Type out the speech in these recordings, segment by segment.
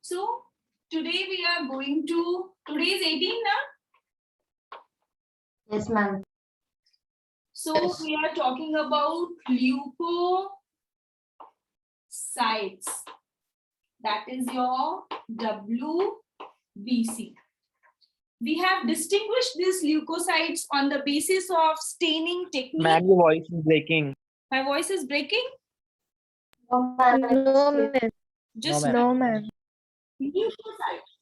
So today we are going to, today is 18 now? Yes, ma'am. So Yes. we are talking about leukocytes. That is your WBC. We have distinguished these leukocytes on the basis of staining technique. Ma'am, your voice is breaking. My voice is breaking? No, ma'am. Just No, no, ma'am. Leukocytes.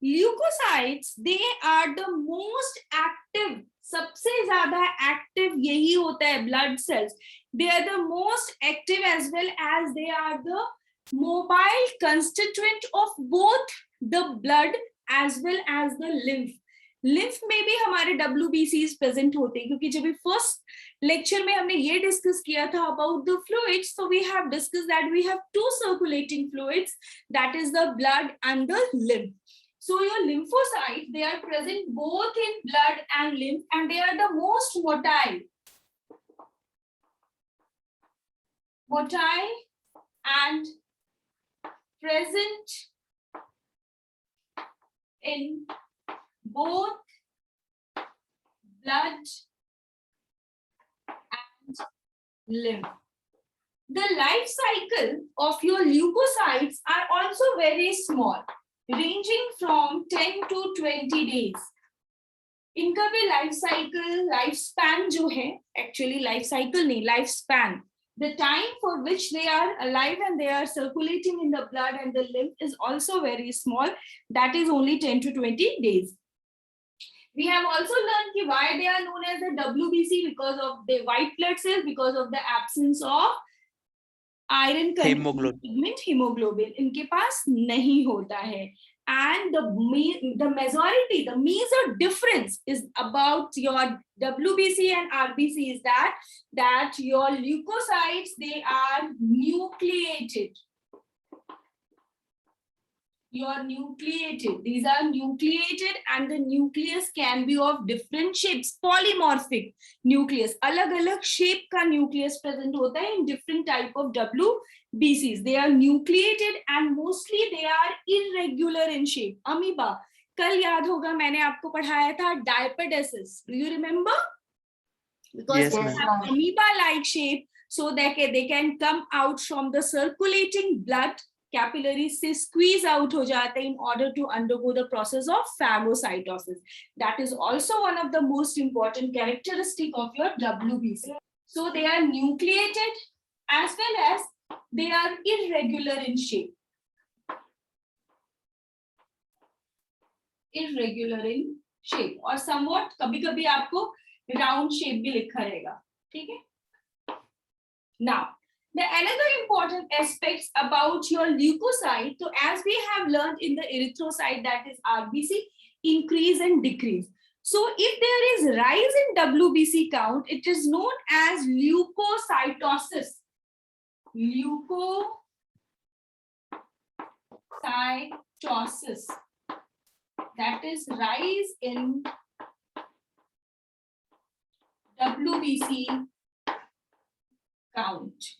Leukocytes, they are the most active, सबसे ज़्यादा active यही होता है blood cells. They are the most active as well as they are the mobile constituent of both the blood as well as the lymph. Lymph में भी हमारे WBCs present होते हैं क्योंकि जब भी फर्स्ट लेक्चर में हमने ये डिस्कस किया था about the fluids, so we have discuss that we have two circulating fluids, that is the blood and the lymph. So your lymphocytes, they are present both in blood and lymph, and they are the most motile and present in both blood and lymph. The life cycle of your leukocytes are also very small, ranging from 10 to 20 days. इनका भी life cycle, life span जो है, actually life cycle नहीं, life span, the time for which they are alive and they are circulating in the blood and the lymph is also very small, that is only 10 to 20 days. We have also learned ki why they are known as the WBC, because of the white blood cells, because of the absence of iron pigment, hemoglobin इनके पास नहीं होता है. And the majority, the major difference is about your WBC and RBC is that your leukocytes, they are nucleated. You are nucleated. These are nucleated and the nucleus can be of different shapes. Polymorphic nucleus. अलग-अलग shape का nucleus present होता है in different type of WBCs. They are nucleated and mostly they are irregular in shape. Amoeba. कल याद होगा मैंने आपको पढ़ाया था diapedesis. Do you remember? Because Yes, they ma'am. have amoeba-like shape, so that they can come out from the circulating blood capillaries से squeeze out हो जाते हैं in order to undergo the process of phagocytosis. That is also one of the most important characteristic of your WBC. So they are nucleated as well as they are irregular in shape. Irregular in shape और somewhat कभी-कभी आपको round shape भी लिखा रहेगा, ठीक है? Now, the another important aspects about your leukocyte, so as we have learned in the erythrocyte, that is RBC, increase and decrease. So if there is rise in WBC count, it is known as leukocytosis. Leukocytosis. That is rise in WBC count.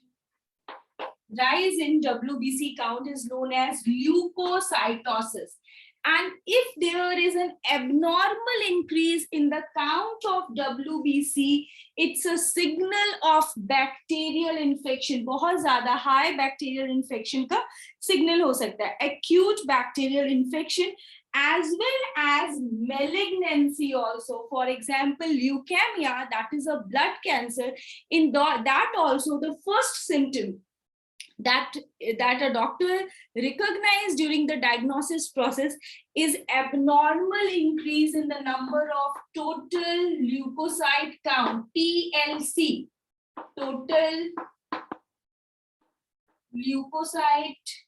Rise in WBC count is known as leukocytosis. And if there is an abnormal increase in the count of WBC, it's a signal of bacterial infection. बहुत ज़्यादा high bacterial infection का signal हो सकता है. Acute bacterial infection as well as malignancy also. For example, leukemia, that is a blood cancer. In that also the first symptom that a doctor recognized during the diagnosis process is abnormal increase in the number of total leukocyte count, TLC, total leukocyte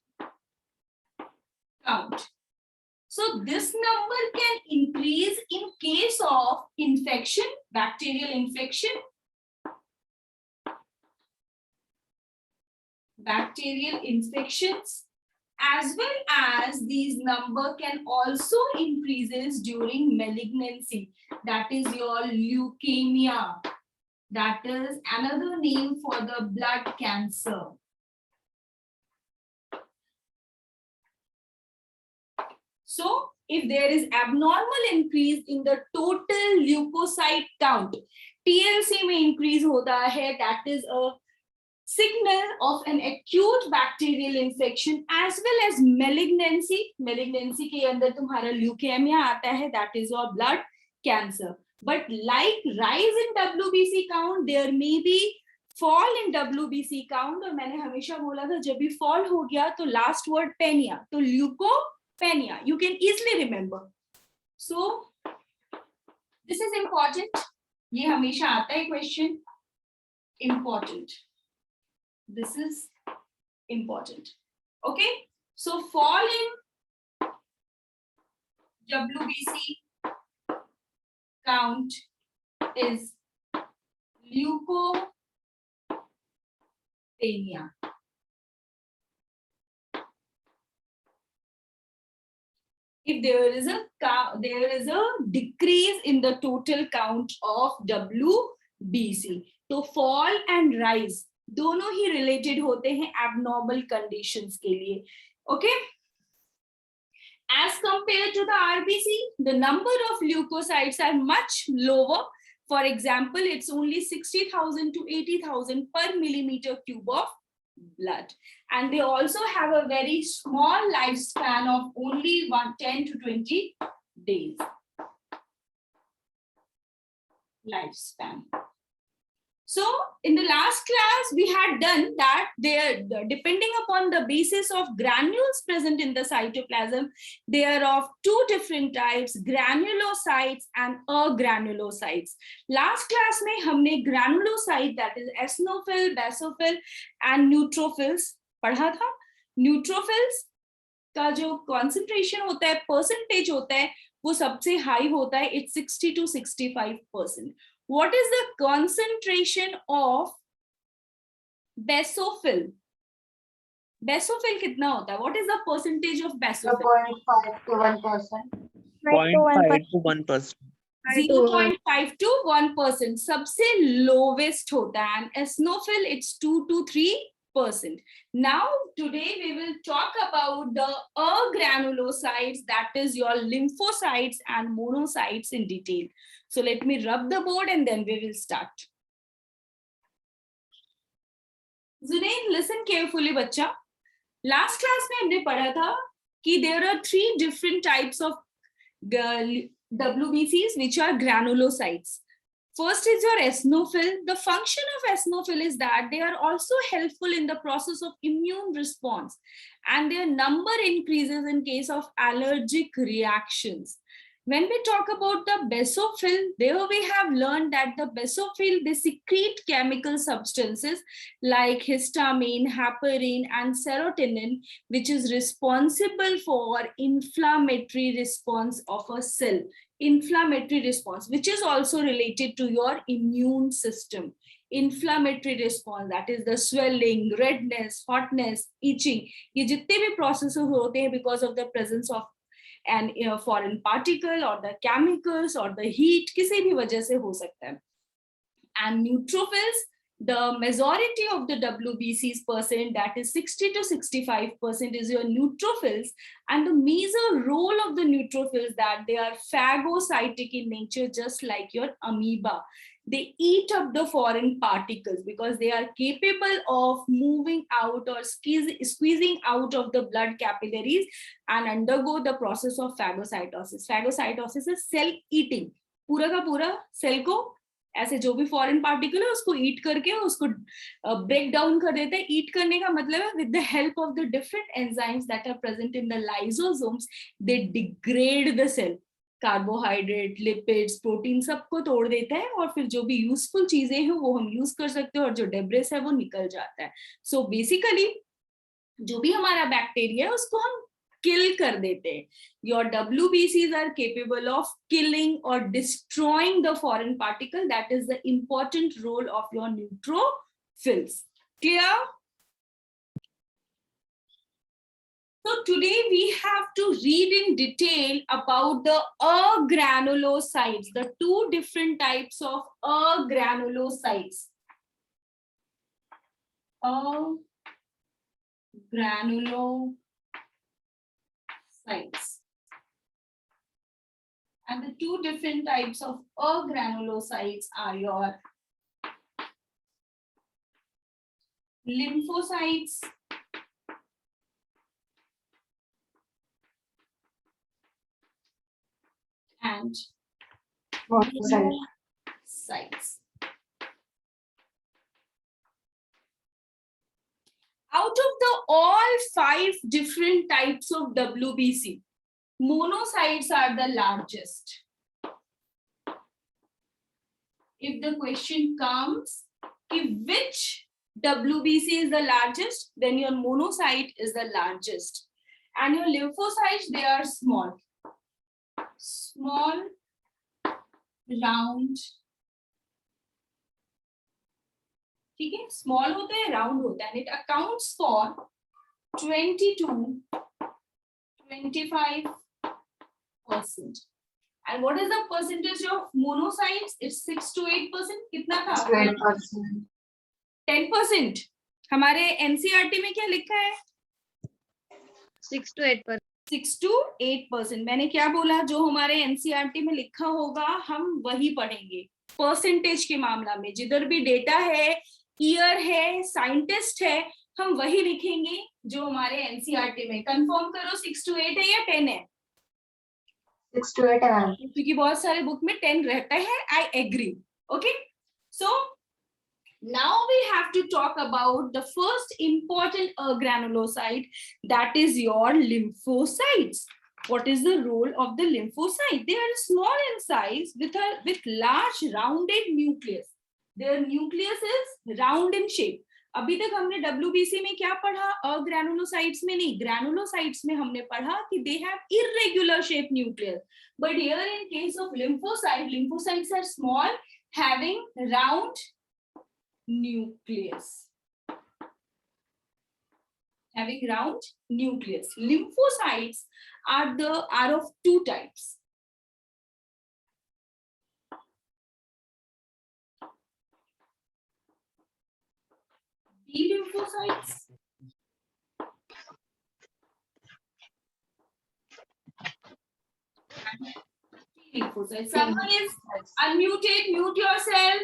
count. So this number can increase in case of infection, bacterial infection, bacterial infections, as well as these number can also increases during malignancy. That is your leukemia. That is another name for the blood cancer. So if there is abnormal increase in the total leukocyte count, TLC में increase होता है, that is a signal of an acute bacterial infection as well as malignancy. Malignancy के अंदर तुम्हारा leukemia आता है, that is your blood cancer. But like rise in WBC count, there may be fall in WBC count. और मैंने हमेशा बोला था जब भी fall हो गया तो last word penia, तो leukopenia. You can easily remember. So this is important. ये हमेशा आता है question. Important. This is important. Okay. So fall in WBC count is leukopenia. If there is a decrease in the total count of WBC, तो fall and rise दोनों ही related होते हैं abnormal conditions के लिए. Okay. As compared to the RBC, the number of leukocytes are much lower. For example, it's only 60,000 to 80,000 per millimeter cube of blood. And they also have a very small lifespan of only 10 to 20 days. Lifespan. So in the last class, we had done that depending upon the basis of granules present in the cytoplasm, they are of two different types, granulocytes and agranulocytes. Last class में हमने granulocyte, that is eosinophil, basophil and neutrophils पढ़ा था. Neutrophils का जो concentration होता है, percentage होता है, वो सबसे high होता है, it's 60 to 65%. What is the concentration of basophil? Basophil कितना होता है? What is the percentage of basophil? 0.5 to 1%. 0.5 to 1%. 0.5 to 1%. सबसे lowest होता है. And eosinophil, it's 2 to 3%. Now, today we will talk about the agranulocytes, that is your lymphocytes and monocytes in detail. So let me rub the board and then we will start. Zunaid, listen carefully, bacha. Last class में हमने पढ़ा था कि there are three different types of WBCs which are granulocytes. First is your eosinophil. The function of eosinophil is that they are also helpful in the process of immune response, and their number increases in case of allergic reactions. When we talk about the basophil, there we have learned that the basophil, they secrete chemical substances like histamine, heparin, and serotonin, which is responsible for inflammatory response of a cell. Inflammatory response, which is also related to your immune system. Inflammatory response, that is the swelling, redness, hotness, itching. ये जितने भी processes होते हैं because of the presence of an foreign particle or the chemicals or the heat, किसी भी वजह से हो सकता है. And neutrophils, the majority of the WBCs percent, that is 60 to 65%, is your neutrophils. And the major role of the neutrophils that they are phagocytic in nature, just like your amoeba. They eat up the foreign particles because they are capable of moving out or squeezing out of the blood capillaries and undergo the process of phagocytosis. Phagocytosis is cell eating. पूरा का पूरा cell को ऐसे जो भी foreign particle है उसको ईट करके उसको ब्रेक डाउन कर देते हैं. ईट करने का मतलब है with the help of the different enzymes that are present in the lysosomes they degrade the cell. Carbohydrate, lipids, protein सबको तोड़ देता है और फिर जो भी यूजफुल चीजें हैं वो हम यूज कर सकते हैं और जो डेब्रिस है वो निकल जाता है. सो बेसिकली जो भी हमारा बैक्टीरिया है उसको हम kill कर देते हैं. Your WBCs are capable of killing or destroying the foreign particle. That is the important role of your neutrophils. Clear? So today we have to read in detail about the agranulocytes, the two different types of agranulocytes. Agranulocytes. And the two different types of agranulocytes are your lymphocytes and monocytes. Out of the all 5 different types of WBC, monocytes are the largest. If the question comes, if which WBC is the largest, then your monocyte is the largest. And your lymphocytes, they are small. Small, round. ठीक है, small होता है, round होता है, and it accounts for 22-25%. And what is the percentage of monocytes? It's 6 to 8%. कितना था? 10%. हमारे NCERT में क्या लिखा है? 6 to 8%. 6 to 8%. मैंने क्या बोला? जो हमारे NCERT में लिखा होगा हम वही पढ़ेंगे. परसेंटेज के मामला में जिधर भी डेटा है, ईयर है, साइंटिस्ट है, हम वही लिखेंगे जो हमारे NCERT में. कंफर्म करो 6 to 8 है या 10 है? 6 to 8 है. क्योंकि बहुत सारे बुक में 10 रहता है. I agree. Okay. So now we have to talk about the first important granulocyte, that is your lymphocytes. What is the role of the lymphocyte? They are small in size with large rounded nucleus. Their nucleus is round in shape. अभी तक हमने WBC में क्या पढ़ा? Granulocytes में नहीं, granulocytes में हमने पढ़ा कि they have irregular shaped nucleus. But here in case of lymphocytes are small, having round nucleus. Having round nucleus. Lymphocytes are of two types. B lymphocytes and T lymphocytes. Someone is unmuted, mute yourself.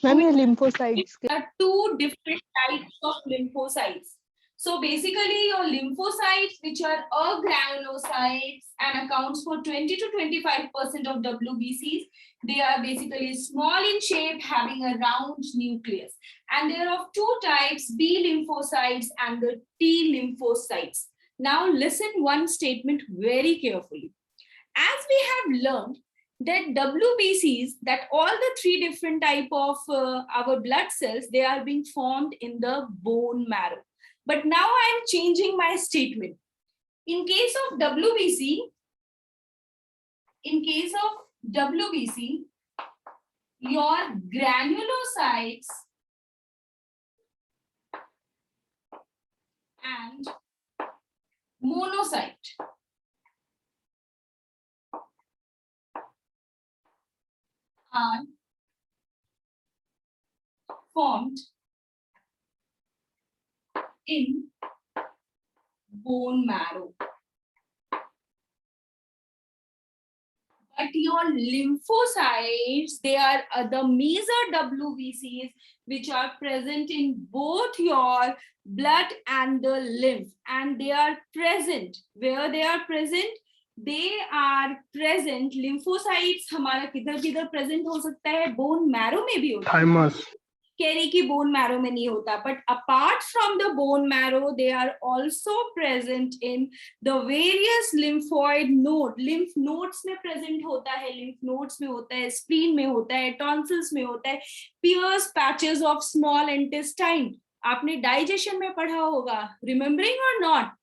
Lymphocytes. There are two different types of lymphocytes. So basically your lymphocytes, which are agranulocytes and accounts for 20 to 25% of WBCs, they are basically small in shape, having a round nucleus. And there are of two types, B lymphocytes and the T lymphocytes. Now listen one statement very carefully. As we have learned that WBCs, that all the 3 different type of our blood cells, they are being formed in the bone marrow. But now I am changing my statement. In case of WBC, your granulocytes and monocyte are formed in bone marrow. But your lymphocytes, they are the major WBCs which are present in both your blood and the lymph. And they are present. Where they are present? They are present. Lymphocytes हमारा किधर किधर present हो सकता है? Bone marrow में भी होता है. Thymus. कह की bone marrow में नहीं होता, but apart from the bone marrow, they are also present in the various lymphoid node. Lymph nodes में present होता है, lymph nodes में होता है, spleen में होता है, tonsils में होता है, Pierce patches of small intestine. आपने digestion में पढ़ा होगा, remembering or not?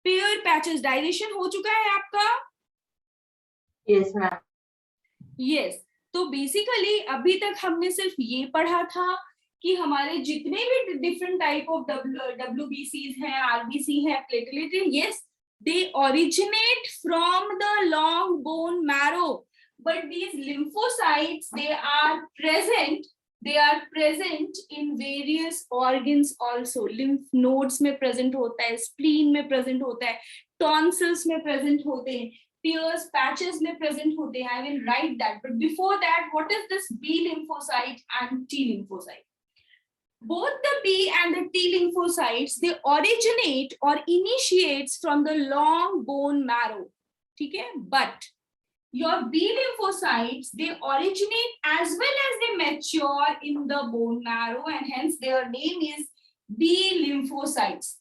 Pierce patches, digestion हो चुका है आपका? Yes, ma'am. Yes. तो बेसिकली अभी तक हमने सिर्फ ये पढ़ा था कि हमारे जितने भी डिफरेंट टाइप ऑफ WBCs हैं, RBC हैं, प्लेटलेट हैं, yes, they originate from the long bone marrow, but these lymphocytes, they are present They are present in various organs also. Lymph nodes में present होता है, spleen में present होता है, tonsils में present होते हैं, Pierce patches में present होते हैं. I will write that. But before that, what is this B lymphocyte and T lymphocyte? Both the B and the T lymphocytes, they originate or initiates from the long bone marrow. ठीक है? But your B lymphocytes, they originate as well as they mature in the bone marrow, and hence their name is B lymphocytes.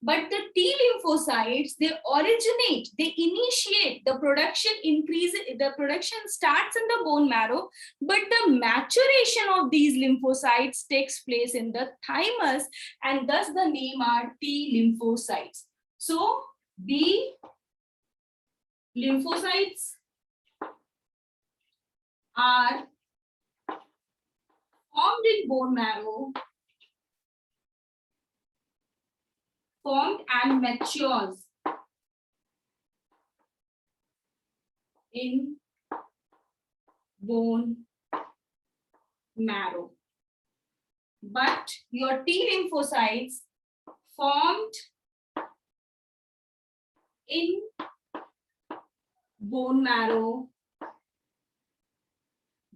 But the T lymphocytes, they originate, they initiate, the production increases, the production starts in the bone marrow, but the maturation of these lymphocytes takes place in the thymus, and thus the name are T lymphocytes. So B lymphocytes are formed in bone marrow, formed and matures in bone marrow. But your T lymphocytes formed in bone marrow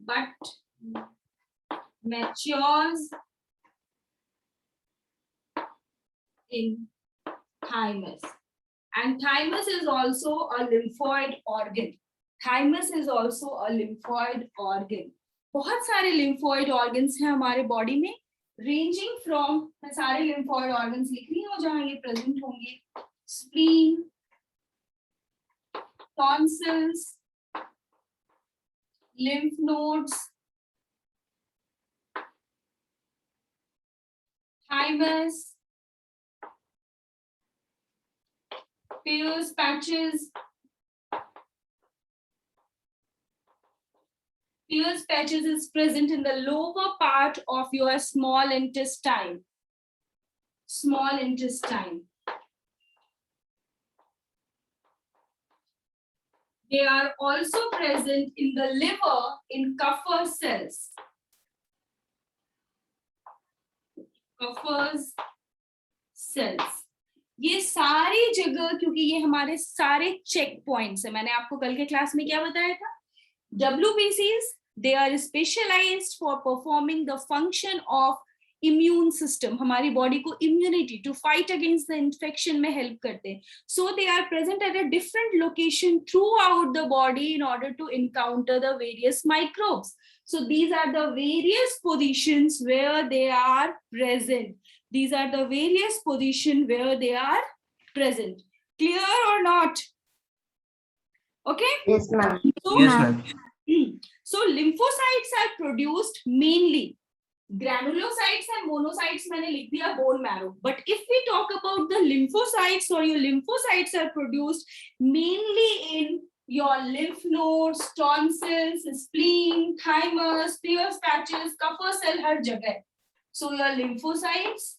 but matures in thymus. And thymus is also a lymphoid organ. Thymus is also a lymphoid organ. बहुत सारे lymphoid organs हैं हमारे body में, ranging from, मैं सारे lymphoid organs लिख रही हूँ जहाँ ये present होंगे, spleen, tonsils, lymph nodes, thymus, Pierce patches. Pierce patches is present in the lower part of your small intestine. Small intestine. They are also present in the liver in Kupffer cells. Kupffer's cells. ये सारी जगह, क्योंकि ये हमारे सारे check points है, मैंने आपको कल के क्लास में क्या बताया था, WBCs, they are specialized for performing the function of immune system. हमारी body को immunity to fight against the infection में help करते हैं. So they are present at a different location throughout the body in order to encounter the various microbes. So these are the various positions where they are present. These are the various positions where they are present. Clear or not? Okay? Yes, ma'am. So, Yes, ma'am. So lymphocytes are produced mainly. Granulocytes and monocytes मैंने लिख दिया bone marrow. But if we talk about the lymphocytes, or your lymphocytes are produced mainly in your lymph nodes, tonsils, spleen, thymus, Pierce patches, Kupffer cell, हर जगह. So your lymphocytes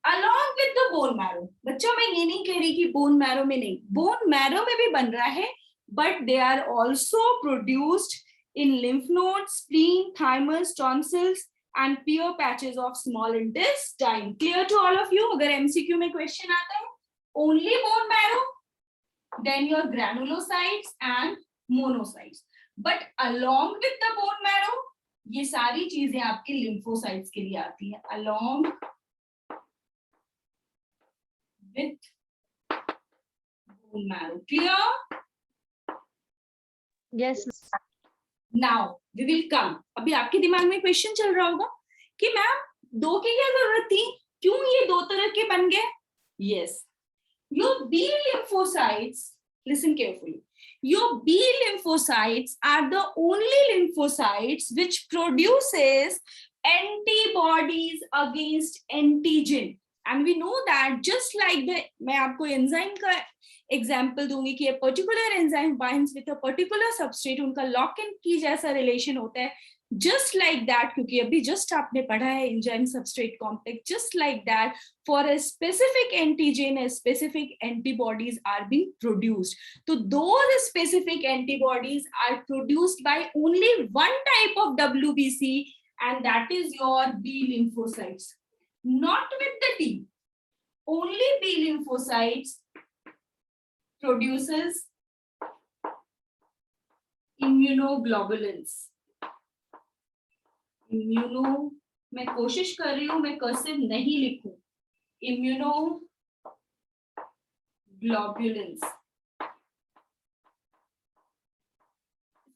along with the bone marrow. बच्चों मैं ये नहीं कह रही कि bone marrow में नहीं, bone marrow में भी बन रहा है, but they are also produced in lymph nodes, spleen, thymus, tonsils, and Pierce patches of small intestine. Clear to all of you? अगर MCQ में question आता है, only bone marrow, then your granulocytes and monocytes. But along with the bone marrow, ये सारी चीजें आपके lymphocytes के लिए आती है. Along with bone marrow. Clear? Yes. Now we will come. अभी आपके दिमाग में क्वेश्चन चल रहा होगा कि मैम दो की क्या जरूरत थी, क्यों ये दो तरह के बन गए? Yes, your B lymphocytes, listen carefully, your B lymphocytes are the only lymphocytes which produces antibodies against antigen. And we know that just like the, मैं आपको एंजाइम का एग्जाम्पल दूंगी कि particular enzyme binds with a particular substrate, उनका lock and की जैसा relation होता है, just like that, क्योंकि अभी just आपने पढ़ा है enzyme substrate complex, just like that for a specific antigen a specific antibodies are being produced. So those specific antibodies are produced by only one type of WBC, and that is your B lymphocytes. Not with the T. Only B lymphocytes produces immunoglobulins. मैं कोशिश कर रही हूं मैं cursive नहीं लिखूं. Immunoglobulins.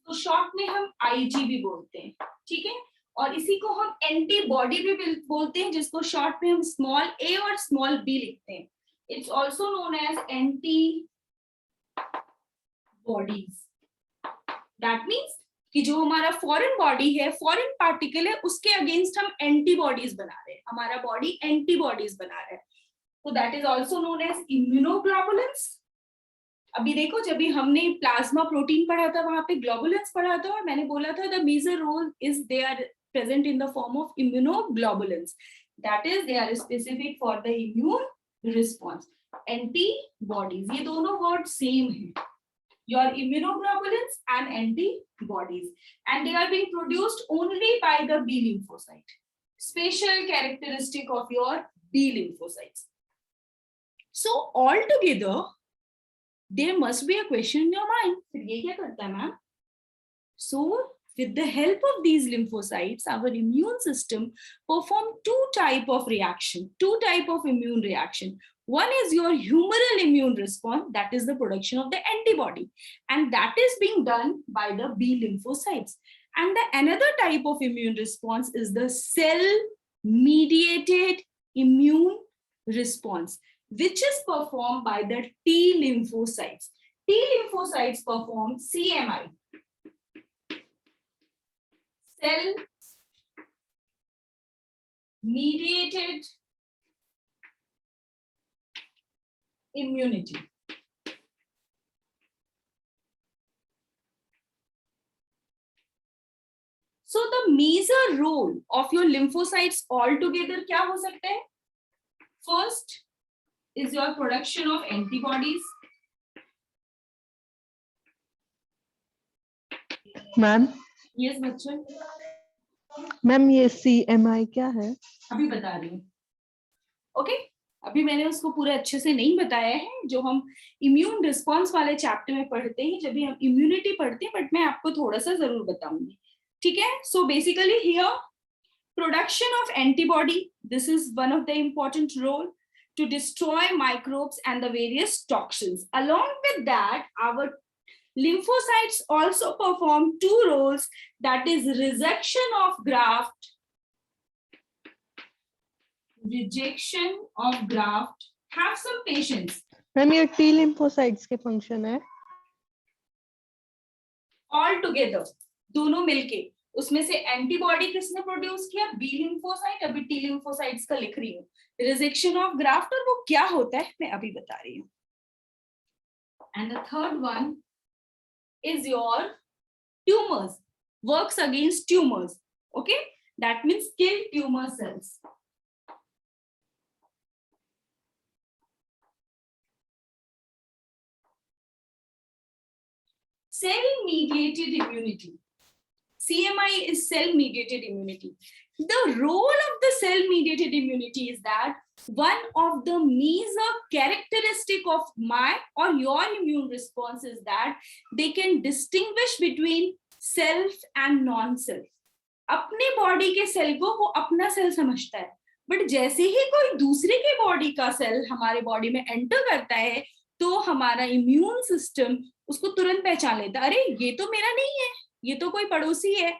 तो short में हम IG भी बोलते हैं, ठीक है. और इसी को हम एंटीबॉडी भी बोलते हैं, जिसको शॉर्ट में हम स्मॉल a और स्मॉल b लिखते हैं. It's also known as antibodies. That means कि जो हमारा फॉरेन बॉडी है, फॉरेन पार्टिकल है, उसके अगेंस्ट हम एंटीबॉडीज बना रहे हैं. हमारा बॉडी एंटीबॉडीज बना रहा है. तो that is also known as immunoglobulins. अभी देखो, जब भी हमने प्लाज्मा प्रोटीन पढ़ा था वहां पे ग्लोबुलिन्स पढ़ा था, और मैंने बोला था the major role is they are present in the form of immunoglobulins. That is, they are specific for the immune response. Antibodies, ये दोनों word same है. Your immunoglobulins and antibodies, and they are being produced only by the B lymphocyte. Special characteristic of your B lymphocytes. So altogether, there must be a question in your mind. फिर ये क्या करता है ma'am? So with the help of these lymphocytes, our immune system perform two type of immune reaction. One is your humoral immune response, that is the production of the antibody, and that is being done by the B lymphocytes. And the another type of immune response is the cell mediated immune response, which is performed by the T lymphocytes. T lymphocytes perform CMI, cell mediated immunity. So the major role of your lymphocytes altogether क्या हो सकता है? First is your production of antibodies. Ma'am. Yes, बच्चों. Ma'am ये CMI क्या है? अभी बता रही हूँ. ओके, अभी मैंने उसको पूरे अच्छे से नहीं बताया है, जो हम इम्यून रिस्पॉन्स वाले चैप्टर में पढ़ते हैं, जब भी हम इम्यूनिटी पढ़ते हैं, बट मैं आपको थोड़ा सा जरूर बताऊंगी. ठीक है. So basically here production of antibody, this is one of the important role to destroy microbes and the various toxins. Along with that, our lymphocytes also perform two roles, that is rejection of graft. Have some patience. Ma'am ये T lymphocytes के function है? All together, दोनों मिलके. उसमें से antibody किसने produce किया? B lymphocyte. अभी टी लिम्फोसाइट्स का लिख रही हूँ. रिजेक्शन ऑफ ग्राफ्ट, और वो क्या होता है मैं अभी बता रही हूँ. And the third one is your tumors, works against tumors. Okay, that means kill tumor cells. Cell mediated immunity. CMI is cell mediated immunity. The role of the cell mediated immunity is that one of the major characteristic of my or your immune response is that they can distinguish between self and non-self. अपने body के cell को वो अपना cell समझता है, but जैसे ही कोई दूसरे के बॉडी का सेल हमारे बॉडी में एंटर करता है, तो हमारा इम्यून सिस्टम उसको तुरंत पहचान लेता है. अरे ये तो मेरा नहीं है, ये तो कोई पड़ोसी है,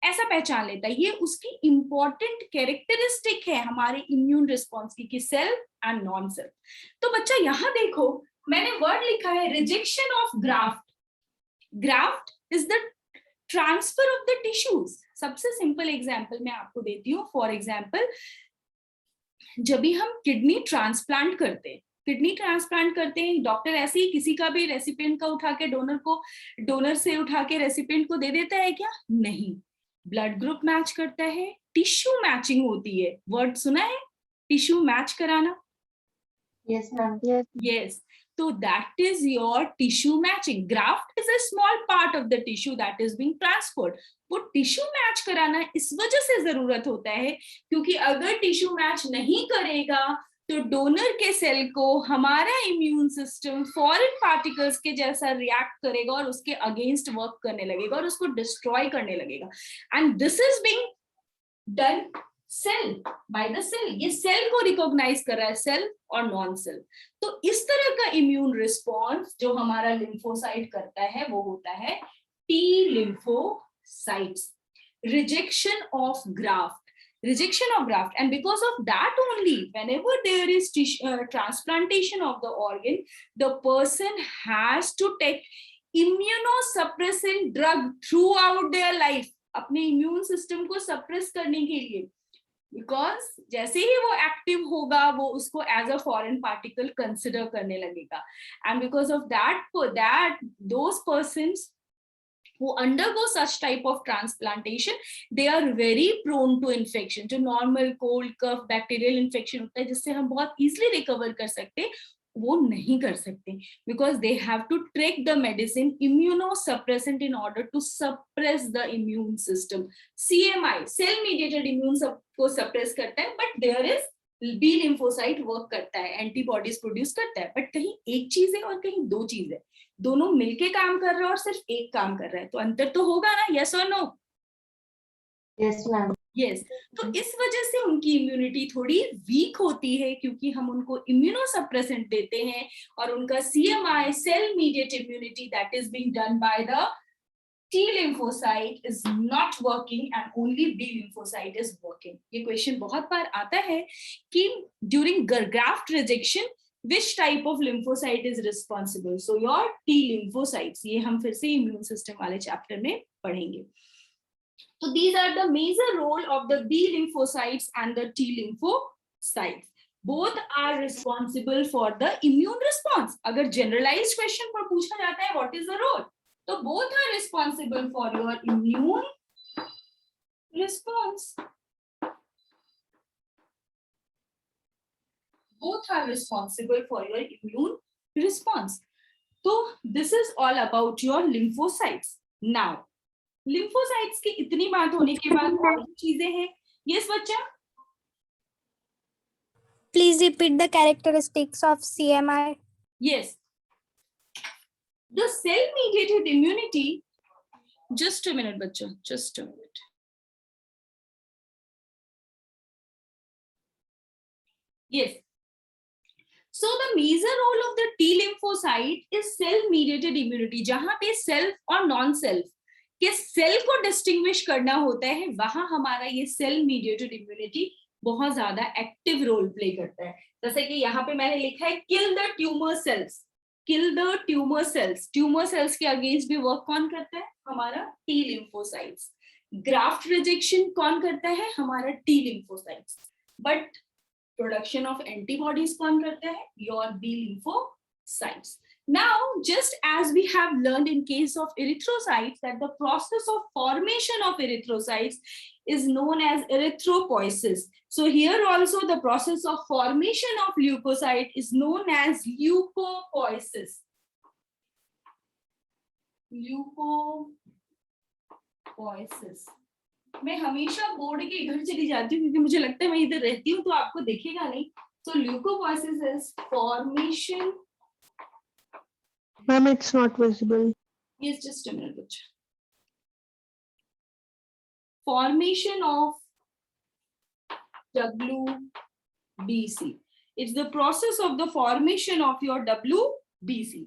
ऐसा पहचान लेता है. ये उसकी इंपॉर्टेंट कैरेक्टरिस्टिक है हमारे इम्यून रिस्पॉन्स की सेल्फ एंड नॉन सेल्फ. तो बच्चा यहाँ देखो, मैंने वर्ड लिखा है rejection of graft. Graft is the transfer of the tissues. सबसे सिंपल एग्जांपल मैं आपको देती हूँ. फॉर एग्जांपल, जब भी हम किडनी ट्रांसप्लांट करते हैं, डॉक्टर ऐसे ही किसी का भी रेसिपिएंट का उठा के डोनर से उठा के रेसिपिएंट को दे देता है क्या? नहीं. ब्लड ग्रुप मैच करता है, टिश्यू मैचिंग होती है. वर्ड सुना है टिश्यू मैच कराना? Yes, ma'am. Yes. So that is your tissue matching. Graft is a small part of the tissue that is being transferred. वो टिश्यू मैच कराना इस वजह से जरूरत होता है क्योंकि अगर टिश्यू मैच नहीं करेगा तो डोनर के सेल को हमारा इम्यून सिस्टम फॉरेन पार्टिकल्स के जैसा रिएक्ट करेगा और उसके अगेंस्ट वर्क करने लगेगा और उसको डिस्ट्रॉय करने लगेगा. And this is being done cell by the cell. ये सेल को रिकॉग्नाइज कर रहा है, सेल और नॉन सेल. तो इस तरह का इम्यून रिस्पॉन्स जो हमारा लिम्फोसाइट करता है वो होता है T lymphocytes. Rejection of graft, rejection of graft, and because of that only whenever there is transplantation of the organ, the person has to take immunosuppressant drug throughout their life अपने immune system को suppress करने के लिए, because जैसे ही वो active होगा वो उसको as a foreign particle consider करने लगेगा. And because of that those persons who undergo such type of transplantation, they are very prone to infection. जो normal cold, cough, bacterial infection होता है जिससे हम बहुत easily recover कर सकते, वो नहीं कर सकते because they have to take the medicine immunosuppressant in order to suppress the immune system. CMI, cell mediated immune को suppress करता है, but there is B lymphocyte work करता है, antibodies produce करता है, but कहीं एक चीज है और कहीं दो चीज है, दोनों मिलके काम कर रहा है और सिर्फ एक काम कर रहा है, तो अंतर तो होगा ना. यस और नो? Yes, ma'am. यस. तो इस वजह से उनकी इम्यूनिटी थोड़ी वीक होती है क्योंकि हम उनको इम्यूनोसप्रेसेंट देते हैं और उनका CMI, cell mediated immunity, that is being done by the T lymphocyte is not working and only B lymphocyte is working. ये क्वेश्चन बहुत बार आता है कि during graft rejection which type of lymphocyte is responsible. So your T lymphocytes, ये हम फिर से immune system वाले चैप्टर में पढ़ेंगे. So these are the major role of the B lymphocytes and the T lymphocytes. Both are responsible for the immune response. अगर generalized question पर पूछा जाता है what is the role, so both are responsible for your immune response. Both are responsible for your immune response. So this is all about your lymphocytes. Now, lymphocytes की इतनी बात होने के बाद और चीजें हैं. Yes, बच्चा? Please repeat the characteristics of CMI. Yes. The cell-mediated immunity, just a minute, bachcha, just a minute. Yes. So the major role of the T lymphocyte is cell-mediated immunity. जहाँ पे self और non-self के cell को distinguish करना होता है, वहां हमारा ये सेल-mediated immunity बहुत ज्यादा एक्टिव रोल प्ले करता है. जैसे कि यहाँ पे मैंने लिखा है kill the tumor cells. Kill the tumour cells. Tumour cells के अगेंस्ट भी वर्क कौन करता है? हमारा टी लिम्फोसाइट्स. ग्राफ्ट रिजेक्शन कौन करता है? हमारा T lymphocytes. But production of antibodies कौन करता है? Your B lymphocytes. Now, just as we have learned in case of erythrocytes that the process of formation of erythrocytes is known as erythropoiesis. So here also the process of formation of leukocyte is known as leucopoiesis. Leucopoiesis. मैं हमेशा board के इधर चली जाती हूँ क्योंकि मुझे लगता है मैं इधर रहती हूँ तो आपको दिखेगा नहीं. So leucopoiesis is formation. Ma'am, it's not visible. Yes, just a minute. Formation of WBC. It's the process of the formation of your WBC.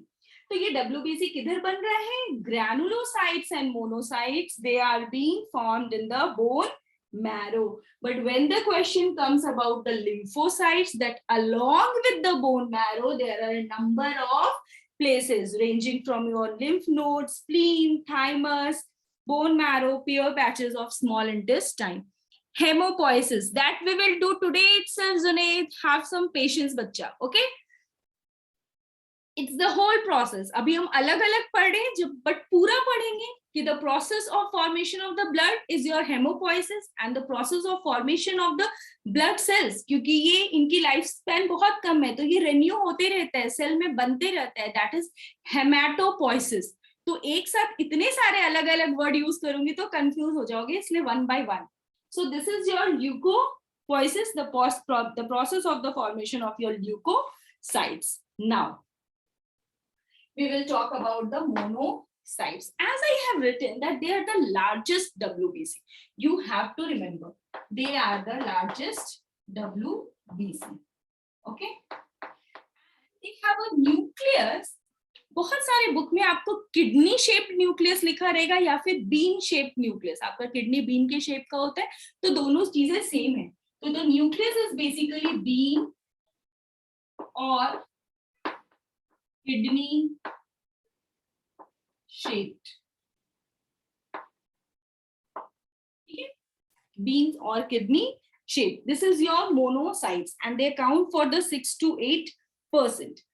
तो ये WBC किधर बन रहा है? Granulocytes and monocytes, they are being formed in the bone marrow. But when the question comes about the lymphocytes, that along with the bone marrow, there are a number of places ranging from your lymph nodes, spleen, thymus, bone marrow, pure patches of small intestine. Hemophilia, that we will do today itself, Zunaid. Have some patience, bachcha. Okay? It's the whole process. अभी हम अलग-अलग पढ़ रहे हैं, but पूरा पढ़ेंगे कि the process of formation of the blood is your hemophilia and the process of formation of the blood cells, क्योंकि ये इनकी लाइफ स्पैन बहुत कम है तो ये रिन्यू होते रहता है, सेल में बनते रहता है, दैट इज हेमाटोपोइसिस. तो एक साथ इतने सारे अलग अलग वर्ड यूज करूंगी तो कंफ्यूज हो जाओगे, इसलिए one by one. So this is your leukopoiesis, the process of the formation of your leukocytes. Now we will talk about the monocytes. As I have written that they are the largest WBC. You have to remember they are the largest WBC. Okay. They have a nucleus. बहुत सारे book में आपको kidney shaped nucleus लिखा रहेगा या फिर bean shaped nucleus. आपका kidney bean के शेप का होता है तो दोनों चीजें सेम है. तो the nucleus is basically bean और kidney shaped. Beans or kidney shaped. This is your monocytes and they account for the 6 to 8%.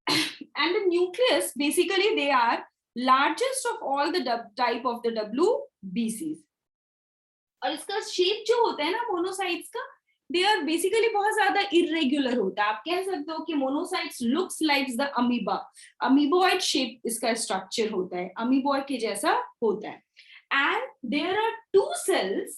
And the nucleus, basically they are largest of all the type of the WBCs. और इसका shape जो होता है ना monocytes का, they are basically बहुत ज्यादा irregular होता है. आप कह सकते हो कि monocytes looks like the amoeba. Amoeboid shape इसका structure होता है, amoeboid के जैसा होता है. And there are 2 cells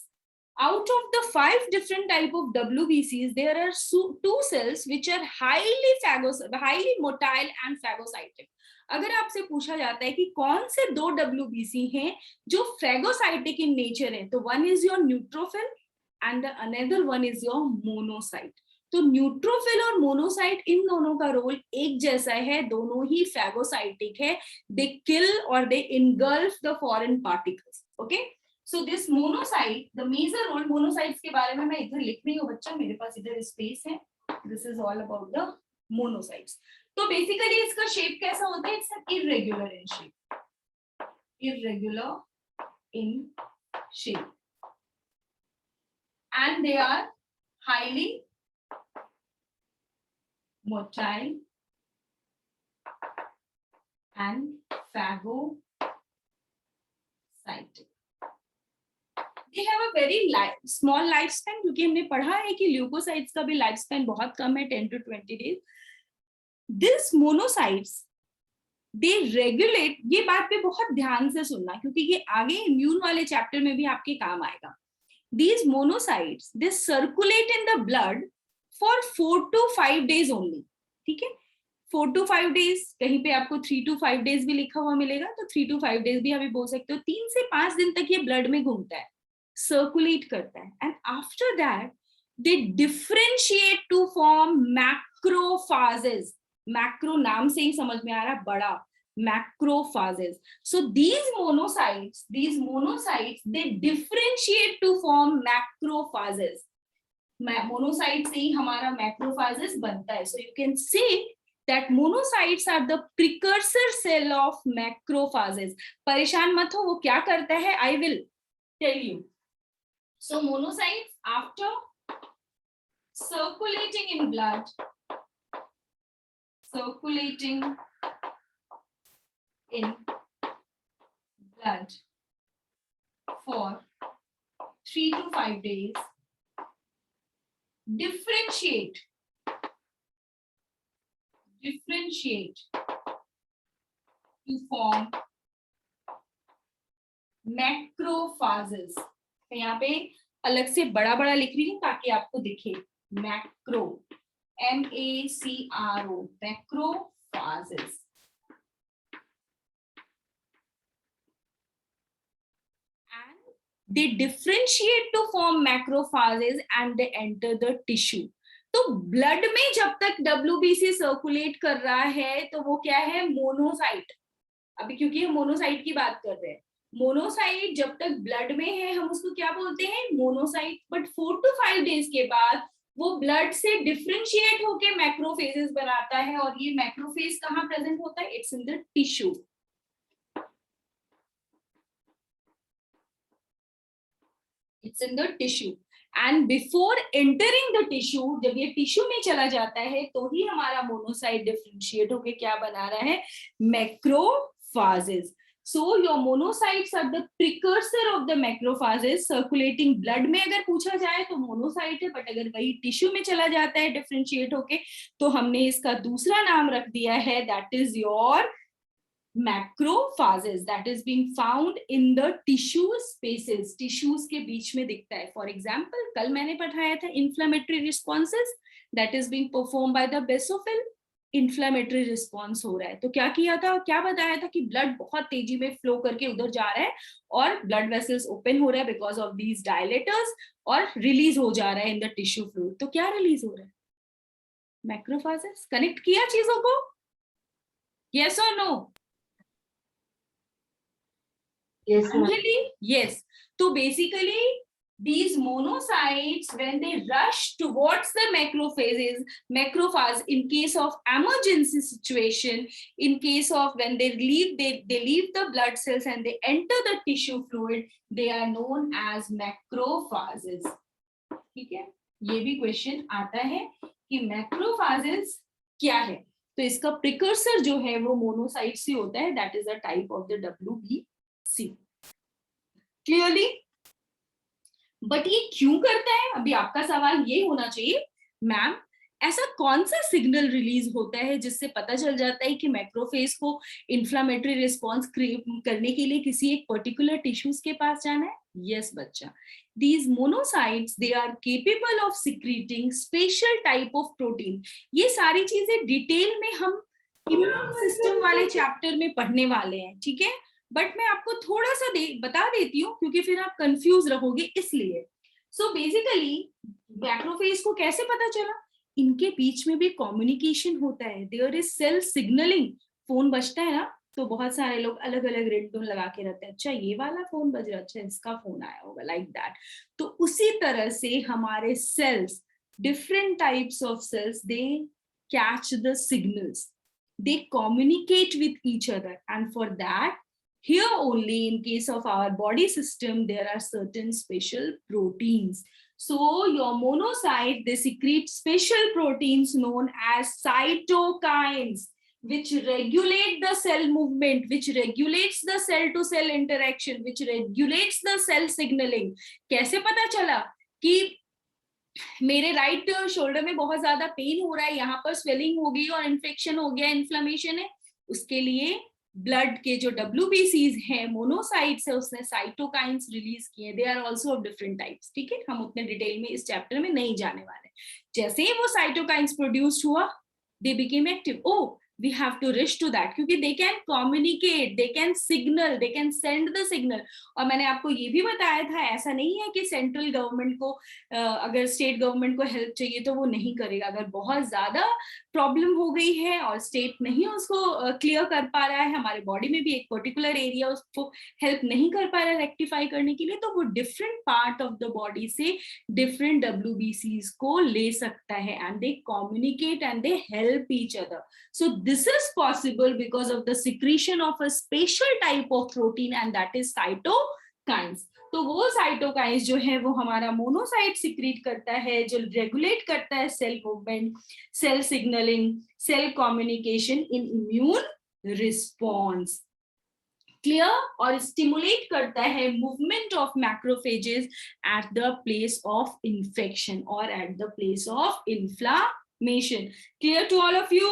out of the 5 different type of WBCs. There are 2 cells which are highly motile and phagocytic. अगर आपसे पूछा जाता है कि कौन से 2 WBC हैं जो phagocytic in nature है, तो one is your neutrophil and the another one is your monocyte. तो न्यूट्रोफिल और मोनोसाइट इन दोनों का रोल एक जैसा है, दोनों ही फैगोसाइटिक है. दे किल और they engulf the foreign particles. Okay, so this monocyte, the major role, monocytes के बारे में मैं इधर लिख रही हूँ बच्चा, मेरे पास इधर स्पेस है. This is all about the monocytes. तो बेसिकली इसका शेप कैसा होता है? It's irregular in shape, irregular in shape. And they are highly motile and phagocytic. They have a very small lifespan, क्योंकि हमने पढ़ा है कि ल्यूकोसाइट्स का भी लाइफ स्पैन बहुत कम है, 10 to 20 days. This monocytes, they regulate. ये बात पे बहुत ध्यान से सुनना क्योंकि ये आगे इम्यून वाले चैप्टर में भी आपके काम आएगा. These monocytes, they circulate in the blood for 4 to 5 days only. ठीक है, 4 to 5 days. कहीं पे आपको 3 to 5 days भी लिखा हुआ मिलेगा, तो 3 to 5 days भी अभी बोल सकते हो. 3 से 5 दिन तक ये ब्लड में घूमता है, सर्कुलेट करता है. And after that they differentiate to form macrophages. Macro नाम से ही समझ में आ रहा, बड़ा, macrophages. So these monocytes, they differentiate to form macrophages. Monocytes से ही हमारा macrophages बनता है. So you can say that monocytes are the precursor cell of macrophages. परेशान मत हो, वो क्या करता है? I will tell you. So monocytes, after circulating in blood, for 3 to 5 days, differentiate to form macrophages. तो यहाँ पे अलग से बड़ा बड़ा लिख रही हूँ ताकि आपको दिखे. Macro, MACRO, macrophages. They differentiate to form macrophages and they enter the tissue. तो ब्लड में जब तक WBC सर्कुलेट कर रहा है तो वो क्या है? मोनोसाइट. अभी क्योंकि हम मोनोसाइट की बात कर रहे हैं, मोनोसाइट जब तक ब्लड में है हम उसको क्या बोलते हैं? मोनोसाइट. बट 4 to 5 days के बाद वो ब्लड से डिफरेंशिएट होके मैक्रोफेजेस बनाता है. और ये मैक्रोफेज कहाँ प्रेजेंट होता है? It's in the tissue. It's in the tissue. And before entering the tissue, जब ये टिश्यू में चला जाता है तो ही हमारा मोनोसाइट डिफरेंशिएट होके क्या बना रहा है? Macrophages. So your monocytes are the precursor of the macrophages. Circulating blood में अगर पूछा जाए तो मोनोसाइट है, बट अगर वही टिश्यू में चला जाता है डिफरेंशिएट होके तो हमने इसका दूसरा नाम रख दिया है, that is your macrophages, that is being found in the tissue spaces. tissues के बीच में दिखता है. For example, कल मैंने पढ़ाया था inflammatory responses, that is being performed by the basophil. Inflammatory response हो रहा है तो क्या किया था, क्या बताया था कि ब्लड बहुत तेजी में फ्लो करके उधर जा रहा है और ब्लड वेसल्स ओपन हो रहा है बिकॉज ऑफ दीज डायलेटर्स और रिलीज हो जा रहा है इन द टिश्यू फ्लूइड. तो क्या रिलीज हो रहा है, मैक्रोफेजेस. कनेक्ट किया चीजों को, यस और no? Yes, ma'am. Anjali, yes. So basically these monocytes, when they rush towards the macrophage in case of emergency situation, in case of when they leave the blood cells and they enter the tissue fluid, they are known as macrophages. ठीक है, ये भी question आता है कि macrophages क्या है. तो इसका प्रिकर्सर जो है वो मोनोसाइट से होता है, that is a type of the WBC. Clearly? But ये क्यों करता है, अभी आपका सवाल ये होना चाहिए, मैम ऐसा कौन सा सिग्नल रिलीज होता है जिससे पता चल जाता है कि मैक्रोफेज को इन्फ्लामेटरी रिस्पॉन्स करने के लिए किसी एक पर्टिकुलर टिश्यूज के पास जाना है? यस बच्चा, these monocytes they are capable of secreting special type of protein. ये सारी चीजें डिटेल में हम इम्यून सिस्टम वाले चैप्टर में पढ़ने वाले हैं, ठीक है, बट मैं आपको थोड़ा सा बता देती हूँ क्योंकि फिर आप कंफ्यूज रहोगे इसलिए. सो बेसिकली मैक्रोफेज को कैसे पता चला, इनके बीच में भी कम्युनिकेशन होता है, there is cell signalling. Phone बजता है ना तो बहुत सारे लोग अलग अलग रिंगटोन लगा के रहते हैं, अच्छा ये वाला फोन बज रहा है, अच्छा इसका फोन आया होगा, लाइक दैट. तो उसी तरह से हमारे cells, different types of cells, they catch the signals, they communicate with each other, and for that here only in case of our body system there are certain special proteins. So your monocyte, they secrete special proteins known as cytokines which regulate the cell movement, which regulates the cell to cell interaction, which regulates the cell signaling. कैसे पता चला कि मेरे right shoulder में बहुत ज्यादा pen हो रहा है, यहाँ पर स्वेलिंग हो गई और इन्फेक्शन हो गया, इन्फ्लेमेशन है? उसके लिए ब्लड के जो WBCs हैं, मोनोसाइट्स है, उसने साइटोकाइंस रिलीज किए. They are also of different types, ठीक है, हम उतने डिटेल में इस चैप्टर में नहीं जाने वाले. जैसे ही वो साइटोकाइंस प्रोड्यूस्ड हुआ, they became active. Oh we have to rush to that क्योंकि they can communicate, they can signal, they can send the signal. और मैंने आपको ये भी बताया था, ऐसा नहीं है कि सेंट्रल गवर्नमेंट को अगर स्टेट गवर्नमेंट को हेल्प चाहिए तो वो नहीं करेगा. अगर बहुत ज्यादा प्रॉब्लम हो गई है और स्टेट नहीं उसको क्लियर कर पा रहा है, हमारे बॉडी में भी एक पर्टिकुलर एरिया उसको हेल्प नहीं कर पा रहा है रेक्टिफाई करने के लिए, तो वो different part of the body से डिफरेंट WBCs को ले सकता है, and they communicate and they help each other. So this is possible because of the secretion of a special type of protein, and that is cytokines. तो वो cytokines जो है वो हमारा मोनोसाइट सिक्रीट करता है, जो रेगुलेट करता है cell movement, cell signalling, cell communication in immune response. Clear? और स्टिमुलेट करता है movement of macrophages at the place of infection और at the place of inflammation. Clear to all of you?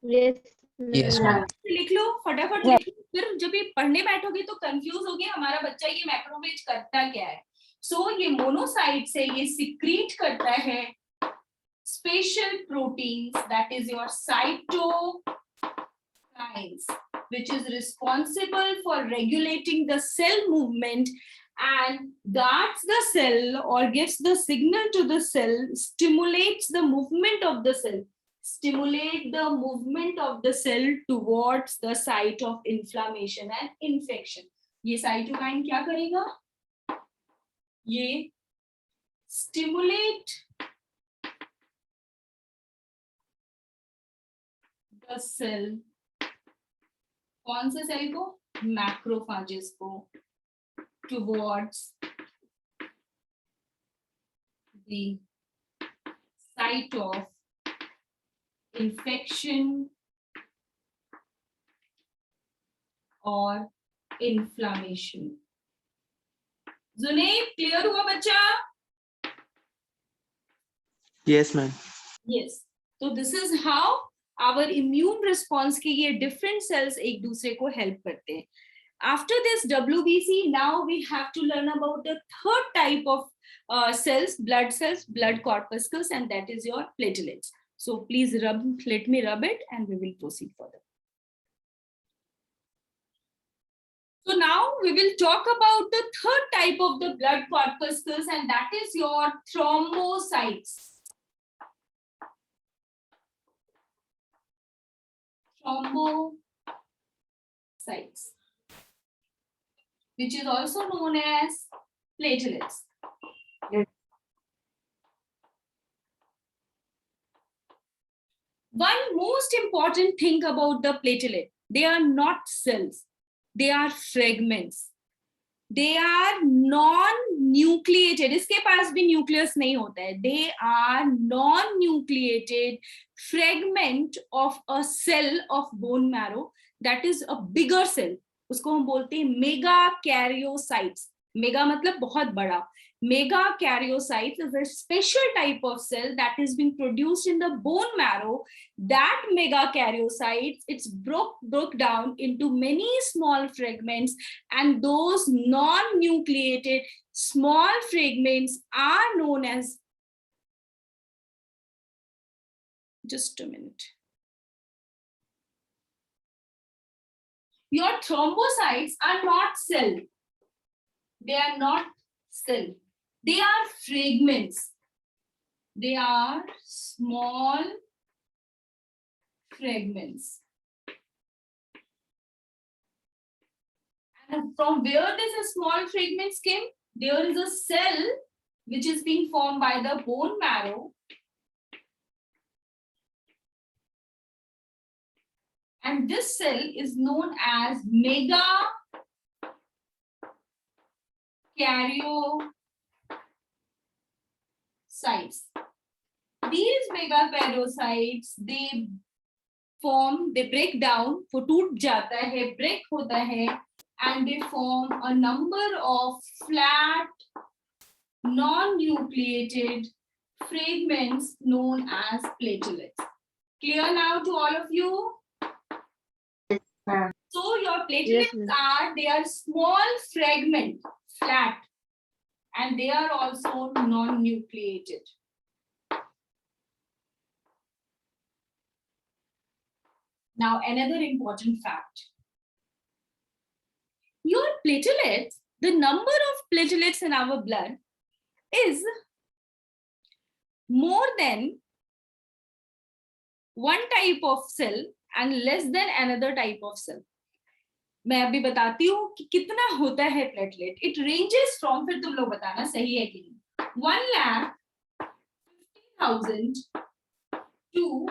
Yes, Yes, ma'am. लिख लो फटाफट, लिख लो, फिर जब ये पढ़ने बैठोगे तो कंफ्यूज हो गया हमारा बच्चा ये मैक्रोफेज करता क्या है. सो ये मोनोसाइट से ये सिक्रीट करता है special proteins, that is your cytokines, which is responsible for regulating the cell movement and guards the cell or gives the signal to the cell, stimulates the movement of the cell, stimulate the movement of the cell towards the site of inflammation and infection. ये cytokine क्या करेगा, ये stimulate the cell, कौन से cell को, macrophages को, towards the site of infection or inflammation. Zunaid, clear हुआ बच्चा? Yes, ma'am. Yes. So this is how our immune response के ये different cells एक दूसरे को help करते हैं. After this WBC, now we have to learn about the third type of cells, blood corpuscles, and that is your platelets. So please let me rub it and we will proceed further. So now we will talk about the third type of the blood corpuscles, and that is your thrombocytes. Thrombocytes, which is also known as platelets. Yes. One most important thing about the platelet, they are not cells, they are fragments. They are non-nucleated. इसके पास भी nucleus नहीं होता है. They are non-nucleated fragment of a cell of bone marrow that is a bigger cell. उसको हम बोलते हैं megakaryocytes. Mega मतलब बहुत बड़ा. Megakaryocytes is a special type of cell that is being produced in the bone marrow. That megakaryocytes, it's broke down into many small fragments, and those non-nucleated small fragments are known as, just a minute. Your thrombocytes are not cell. They are not cell. They are fragments. They are small fragments. And from where these small fragments came? There is a cell which is being formed by the bone marrow. And this cell is known as megakaryocytes. These megakaryocytes, they break down, वो टूट जाता है, break होता है, and they form a number of flat, non-nucleated fragments known as platelets. Clear now to all of you? ma'am. So your platelets they are small fragment, flat, and they are also non-nucleated. Now another important fact. Your platelets, the number of platelets in our blood is more than one type of cell and less than another type of cell. मैं अभी बताती हूँ कि कितना होता है platelet. It ranges from, फिर तुम लोग बताना सही है कि नहीं, 1,50,000 to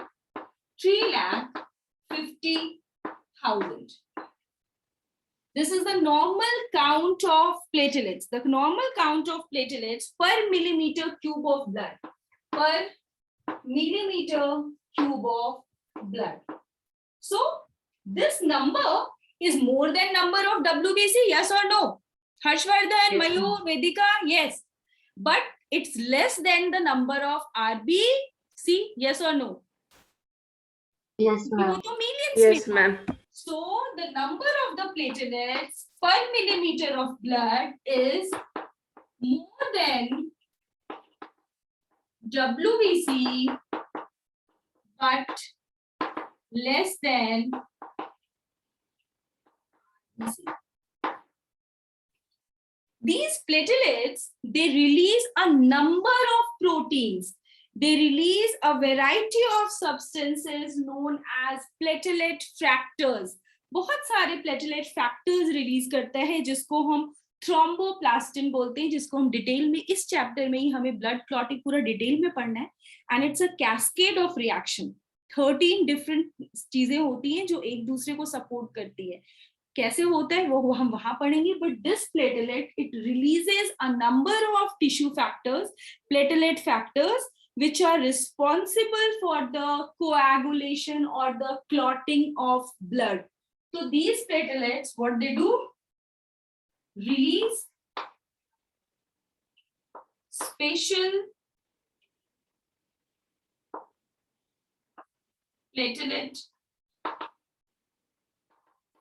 3,50,000. This is the normal count of platelets. The normal count of platelets per millimeter cube of blood. Per millimeter cube of blood. So this number is more than number of WBC, yes or no? Harshvardhan, Yes, Mayur, Vedika, yes. But it's less than the number of RBC, yes or no? Yes, ma'am. Millions. Yes, ma'am. So the number of the platelets per millimeter of blood is more than WBC, but less than RBC. These platelets, they release a number of proteins. They release a variety of substances known as platelet factors. बहुत सारे platelet factors release करता है जिसको हम thromboplastin बोलते हैं, जिसको हम डिटेल में इस चैप्टर में ही हमें ब्लड क्लॉटिंग पूरा डिटेल में पढ़ना है. And it's a cascade of reaction. 13 different चीजें होती हैं जो एक दूसरे को सपोर्ट करती है. कैसे होता है वो हम वहां पढ़ेंगे. But this platelet it releases a number of tissue factors, platelet factors, which are responsible for the coagulation or the clotting of blood. So these platelets, what they do? Release special platelet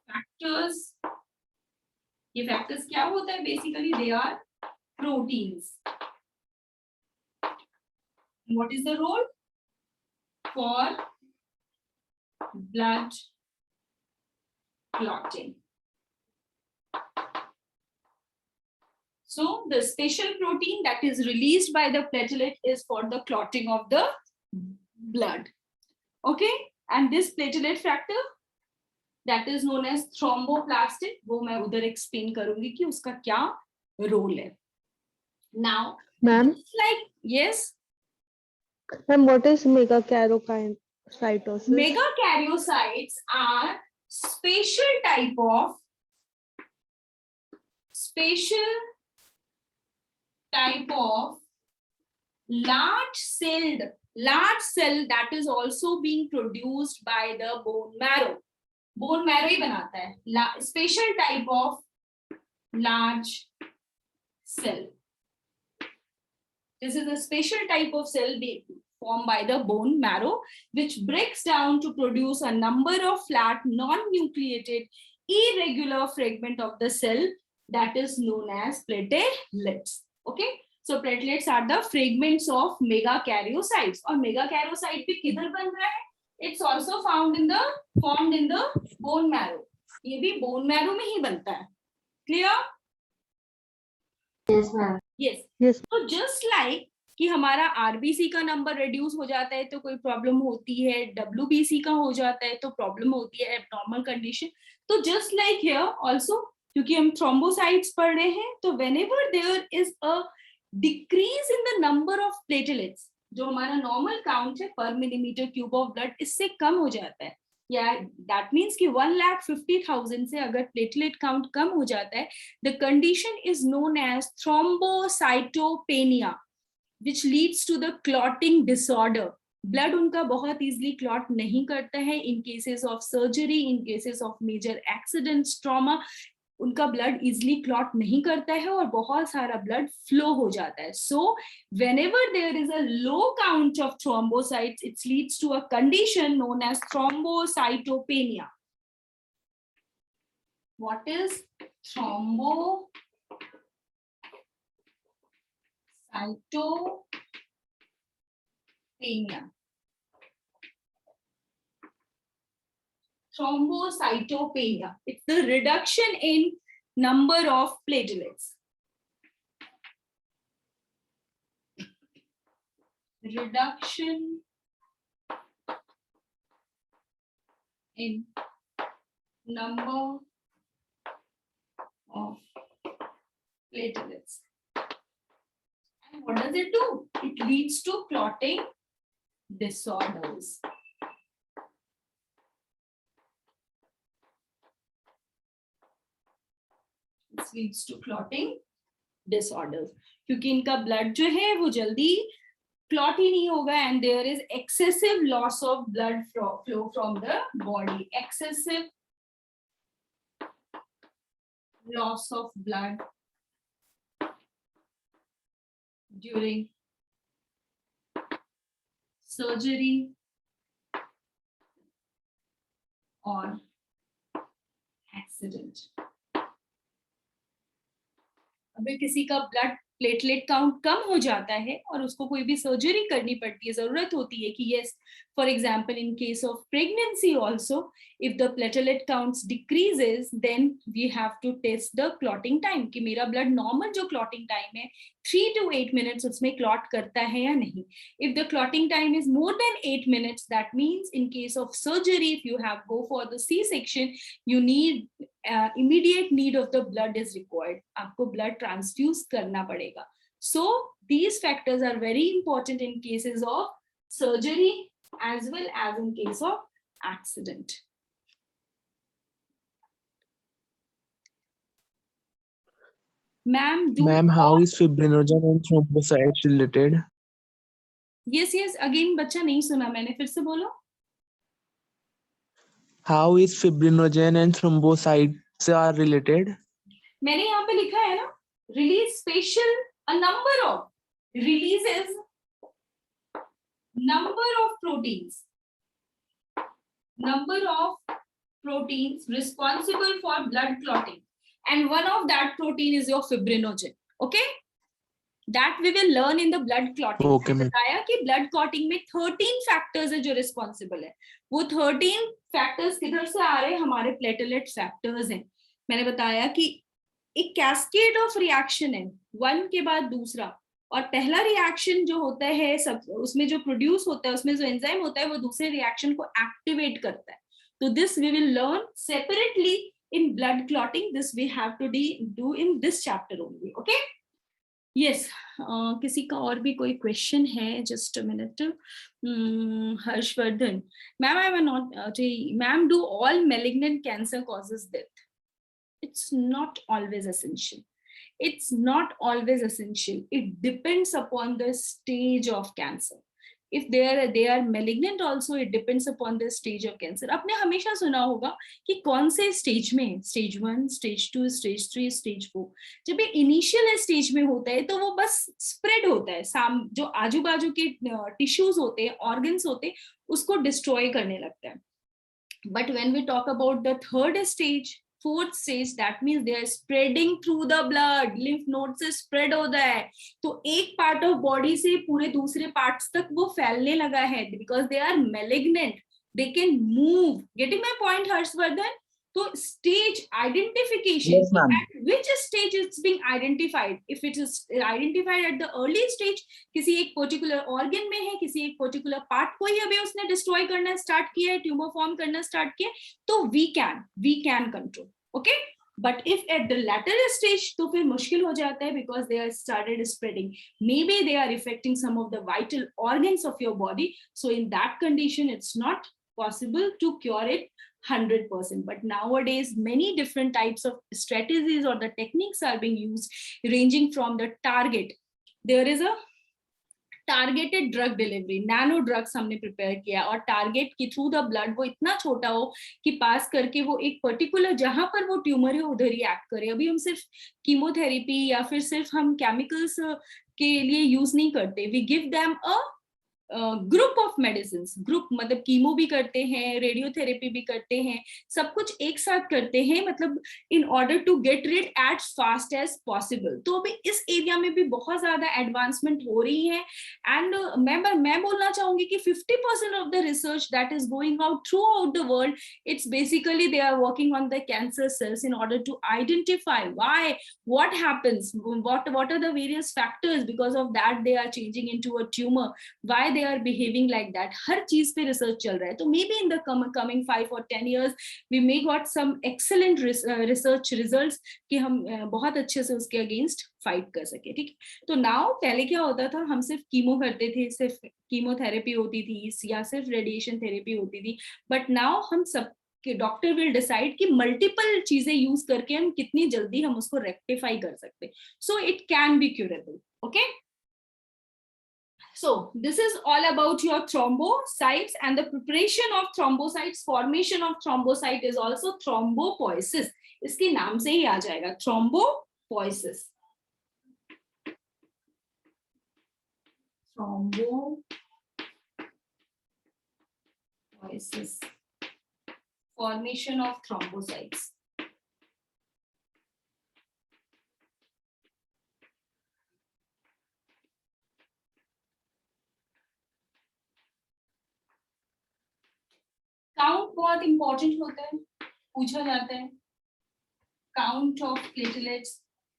factors. ये factors क्या होता है? Basically they are proteins. What is the role? For blood clotting. So the special protein that is released by the platelet is for the clotting of the blood. Okay, and this platelet factor that is known as thromboplastin, वो मैं उधर explain करूंगी कि उसका क्या role है. Now, Ma'am, like yes, ma'am, what is megakaryocytosis? megakaryocytes are special type of large cell that is also being produced by the bone marrow. Bone marrow ही बनाता है. Special type of large cell. This is a special type of cell formed by the bone marrow, which breaks down to produce a number of flat, non-nucleated, irregular fragment of the cell that is known as platelets. Okay, so platelets are the fragments of megakaryocytes. और megakaryocyte भी किधर बन रहा है? It's also formed in the bone marrow. ये भी bone marrow में ही बनता है. Clear? Yes, ma'am. Yes. Yes. तो just like कि हमारा आरबीसी का नंबर रिड्यूस हो जाता है तो कोई प्रॉब्लम होती है, डब्ल्यूबीसी का हो जाता है तो प्रॉब्लम होती है, एब्नॉर्मल कंडीशन. तो जस्ट लाइक हियर आल्सो, क्योंकि हम थ्रोम्बोसाइट्स पढ़ रहे हैं, तो whenever there is a decrease in the number of platelets, जो हमारा नॉर्मल काउंट है पर मिलीमीटर क्यूब ऑफ ब्लड, इससे कम हो जाता है, या दैट मीन्स कि 1,50,000 से अगर प्लेटलेट काउंट कम हो जाता है, the condition is known as thrombocytopenia, which leads to the clotting disorder. Blood उनका बहुत easily clot नहीं करता है. In cases of surgery, in cases of major accidents, trauma, उनका blood easily clot नहीं करता है और बहुत सारा blood flow हो जाता है. So whenever there is a low count of thrombocytes, it leads to a condition known as thrombocytopenia. What is thrombocytopenia? Thrombocytopenia. It's the reduction in number of platelets. Reduction in number of platelets. And what does it do? It leads to clotting disorders. It leads to clotting disorders. क्योंकि इनका blood जो है वो जल्दी clot ही नहीं होगा, and there is excessive loss of blood flow from the body. Excessive loss of blood during surgery or accident. अगर किसी का ब्लड प्लेटलेट काउंट कम हो जाता है और उसको कोई भी सर्जरी करनी पड़ती है, जरूरत होती है कि yes, for example in case of pregnancy also, if the platelet counts decreases, then we have to test the clotting time, कि मेरा ब्लड नॉर्मल जो क्लॉटिंग टाइम है 3 to 8 minutes उसमें क्लॉट करता है या नहीं. If the clotting time is more than 8 minutes, that means in case of surgery, if you have go for the C section, you need immediate need of the blood is required. आपको blood transfuse करना पड़ेगा. So these factors are very important in cases of surgery as well as in case of accident. Ma'am, Ma'am, how is fibrinogen and thrombocytes related? Yes, again बच्चा नहीं सुना मैंने, फिर से बोलो. How is fibrinogen and thrombocytes are related? मैंने यहाँ पे लिखा है ना, release spatial a number of releases number of proteins responsible for blood clotting, and one of that protein is your fibrinogen. Okay, that we will learn in the blood clotting. Okay, ma'am. बताया कि blood clotting में 13 factors है जो responsible है. वो 13 factors किधर से आ रहे हैं? हमारे platelet factors हैं. मैंने बताया कि एक कैस्केड ऑफ रिएक्शन है, वन के बाद दूसरा, और पहला रिएक्शन जो होता है सब उसमें जो प्रोड्यूस होता है, उसमें जो एंजाइम होता है वो दूसरे रिएक्शन को एक्टिवेट करता है. तो this we will learn separately in blood clotting. This we have to do in this chapter only. Okay, yes. किसी का और भी कोई क्वेश्चन है? Just a minute. Harshvardhan, ma'am I am not, ma'am do all malignant cancer causes death? It's not always essential. It's not always essential. It depends upon the stage of cancer. If they are malignant also, it depends upon the stage of cancer. आपने हमेशा सुना होगा कि कौन से stage में, stage 1, stage 2, stage 3, stage 4. जब ये इनिशियल स्टेज में होता है तो वो बस स्प्रेड होता है, जो आजू बाजू के टिश्यूज होते हैं, ऑर्गन्स होते हैं, उसको डिस्ट्रॉय करने लगता है. But when we talk about the third stage, fourth stage, that means they are spreading through the blood. lymph nodes से spread होता है, तो एक part of body से पूरे दूसरे parts तक वो फैलने लगा है, because they are malignant, they can move. Getting my point, Harshvardhan? तो stage identification, Yes, ma'am. at which stage it's being identified. If it is identified at the early stage, किसी एक particular organ में है, किसी एक particular part को ही अभी उसने destroy करना start किया है, tumor form करना start किया, तो we can control. Okay, but if at the latter stage, तो फिर मुश्किल हो जाता है, because they are started spreading. Maybe they are affecting some of the vital organs of your body. So in that condition, it's not possible to cure it 100%. But nowadays, many different types of strategies or the techniques are being used, ranging from the target. There is a targeted drug delivery, nano drugs हमने prepare किया, और target की through the blood वो इतना छोटा हो कि पास करके वो एक पर्टिकुलर जहां पर वो ट्यूमर है उधर ही एक्ट करे. अभी हम सिर्फ कीमोथेरेपी या फिर सिर्फ हम केमिकल्स के लिए यूज नहीं करते. We give them a group of medicine. Group मतलब कीमो भी करते हैं, रेडियोथेरेपी भी करते हैं, सब कुछ एक साथ करते हैं, मतलब in order to get rid as fast as possible. तो अभी इस एरिया में भी बहुत ज्यादा एडवांसमेंट हो रही है. एंड मैं बोलना चाहूंगी कि 50% of the research that is going out throughout the world, it's basically they are working on the cancer cells in order to identify why, what happens, what are the various factors because of that they are changing into a tumor, why they are behaving like that. हर चीज पे research चल रहा है. तो maybe in the coming 5 or 10 years we may got some excellent research results कि हम बहुत अच्छे से उसके अगेंस्ट फाइट कर सके. ठीक है, तो नाउ पहले क्या होता था, हम सिर्फ कीमो करते थे, सिर्फ कीमोथेरेपी होती थी या सिर्फ रेडिएशन थेरेपी होती थी. बट नाउ हम सब कि डॉक्टर विल डिसाइड कि मल्टीपल चीजें यूज करके हम कितनी जल्दी हम उसको रेक्टिफाई कर सकते. So it can be curable. Okay, so this is all about your thrombocytes, and the preparation of thrombocytes, formation of thrombocyte is also thrombopoiesis. इसके नाम से ही आ जाएगा thrombopoiesis. Thrombopoiesis, formation of thrombocytes. Count बहुत important होता है, पूछा जाता है. काउंट ऑफ प्लेटलेट्स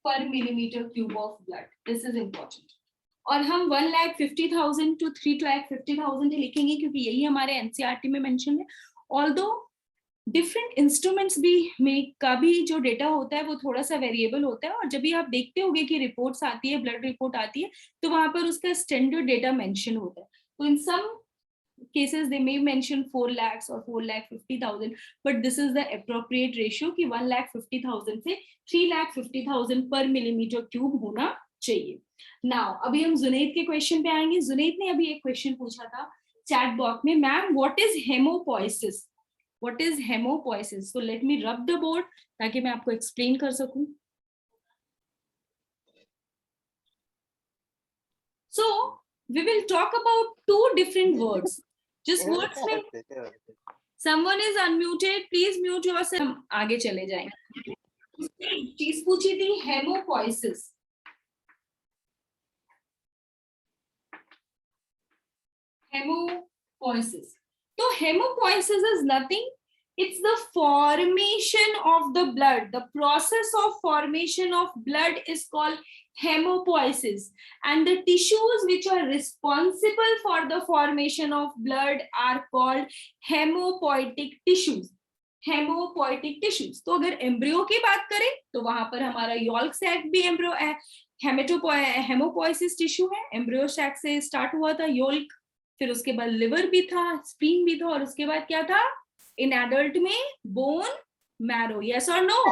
पर millimetre cube of blood, this is important. और हम 1,50,000 to 3,50,000 लिखेंगे क्योंकि यही हमारे एनसीईआरटी में मेंशन है. ऑल्दो डिफरेंट इंस्ट्रूमेंट्स भी में का भी जो डेटा होता है वो थोड़ा सा वेरिएबल होता है. और जब भी आप देखते होंगे कि रिपोर्ट्स आती है, ब्लड रिपोर्ट आती है, तो वहां पर उसका स्टैंडर्ड डेटा मेंशन होता है. तो इन सम cases they may mention 4 lakhs or 4,50,000, but this is the appropriate ratio कि 1,50,000 से 3,50,000 पर मिलीमीटर क्यूब होना चाहिए. Now अभी हम जुनैद के क्वेश्चन पे आएंगे. जुनैद ने अभी एक क्वेश्चन पूछा था चैट बॉक्स में, ma'am what is haemopoiesis? What is haemopoiesis? So let me rub the board ताकि मैं आपको explain कर सकूं. So we will talk about two different words. Just words में someone is unmuted. Please mute yourself. हम आगे चले जाएंगे. चीज पूछी थी हेमोपोइसिस. Hemophilia. So hemophilia is nothing. It's the formation of the blood. The process of formation of blood is called hemophilia. And the tissues which are responsible for the formation of blood are called hemopoietic tissues. Hemopoietic tissues. तो अगर embryo की बात करें तो वहां पर हमारा यॉल्क sac भी एम्ब्रियो हेमोपोइसिस टिश्यू है. एम्ब्रियो सैक से स्टार्ट हुआ था योल्क, फिर उसके बाद लिवर भी था, स्प्लीन भी था, और उसके बाद क्या था इन एडल्ट में बोन मैरो. यस और नो?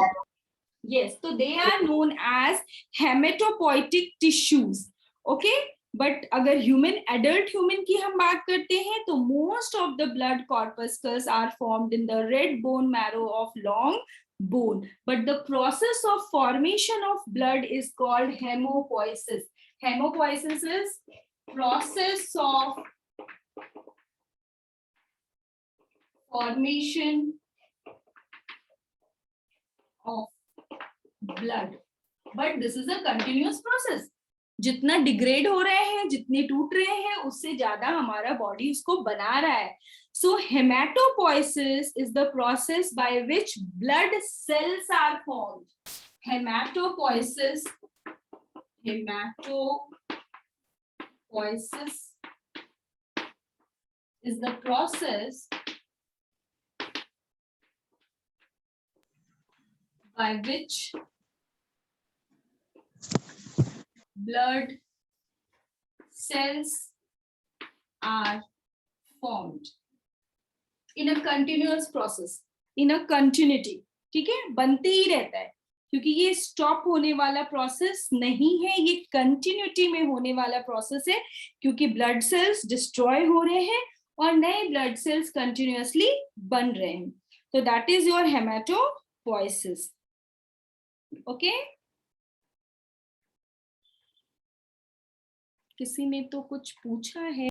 यस. तो they are known as haematopoietic tissues. Okay. But अगर ह्यूमन एडल्ट ह्यूमन की हम बात करते हैं तो most of the blood corpuscles are formed in the red bone marrow of long bone, but the process of formation of blood is called hemophilia. Hemophilia is process of formation of blood, but this is a continuous process. जितना degrade हो रहे हैं, जितने टूट रहे हैं, उससे ज्यादा हमारा बॉडी उसको बना रहा है. So hematopoiesis is the process by which blood cells are formed. Hematopoiesis is the process by which blood cells are formed in a continuous process, in a continuity. ठीक है, बनते ही रहता है, क्योंकि ये स्टॉप होने वाला प्रोसेस नहीं है, ये कंटिन्यूटी में होने वाला प्रोसेस है, क्योंकि ब्लड सेल्स डिस्ट्रॉय हो रहे हैं और नए ब्लड सेल्स कंटिन्यूअसली बन रहे हैं. तो दैट इज योर हेमेटोपोइसिस. ओके. किसी ने तो कुछ पूछा है.